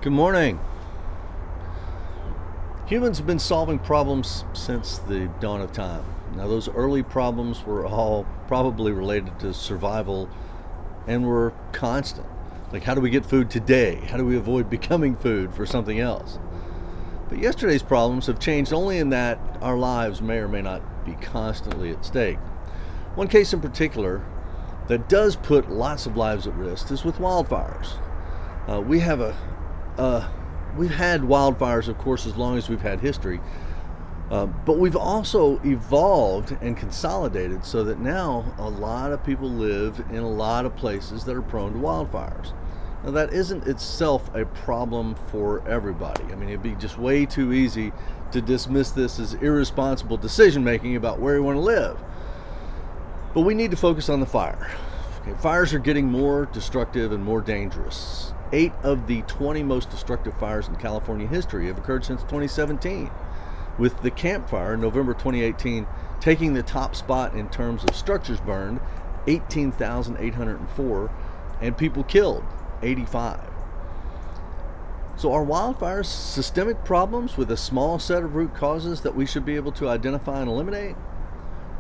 Good morning. Humans have been solving problems since the dawn of time. Now, those early problems were all probably related to survival and were constant. Like, how do we get food today? How do we avoid becoming food for something else? But yesterday's problems have changed only in that our lives may or may not be constantly at stake. One case in particular that does put lots of lives at risk is with wildfires. We've had wildfires, of course, as long as we've had history, but we've also evolved and consolidated so that now a lot of people live in a lot of places that are prone to wildfires. Now, that isn't itself a problem for everybody. I mean, it'd be just way too easy to dismiss this as irresponsible decision making about where you want to live. But we need to focus on the fire. Okay, fires are getting more destructive and more dangerous. 8 of the 20 most destructive fires in California history have occurred since 2017, with the Camp Fire in November 2018 taking the top spot in terms of structures burned, 18,804, and people killed, 85. So are wildfires systemic problems with a small set of root causes that we should be able to identify and eliminate?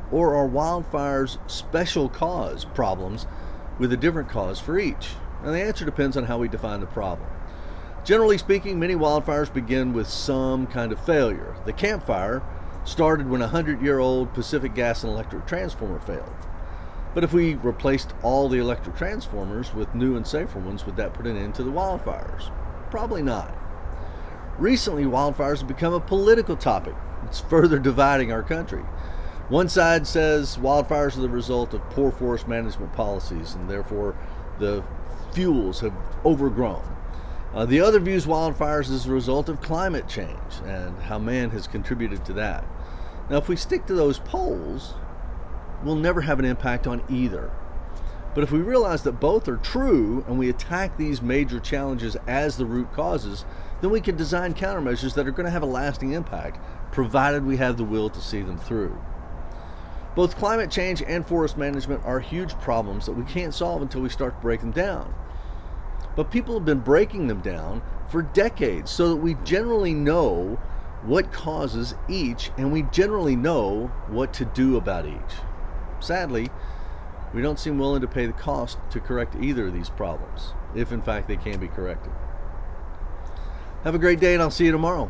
Or are wildfires special cause problems with a different cause for each? And the answer depends on how we define the problem. Generally speaking, many wildfires begin with some kind of failure. The Camp Fire started when a 100-year-old Pacific Gas and Electric transformer failed. But if we replaced all the electric transformers with new and safer ones, would that put an end to the wildfires? Probably not. Recently, wildfires have become a political topic. It's further dividing our country. One side says wildfires are the result of poor forest management policies and therefore the fuels have overgrown. The other views wildfires as a result of climate change and how man has contributed to that. Now, if we stick to those poles, we'll never have an impact on either. But if we realize that both are true and we attack these major challenges as the root causes, then we can design countermeasures that are going to have a lasting impact, provided we have the will to see them through. Both climate change and forest management are huge problems that we can't solve until we start to break them down. But people have been breaking them down for decades so that we generally know what causes each and we generally know what to do about each. Sadly, we don't seem willing to pay the cost to correct either of these problems, if in fact they can be corrected. Have a great day and I'll see you tomorrow.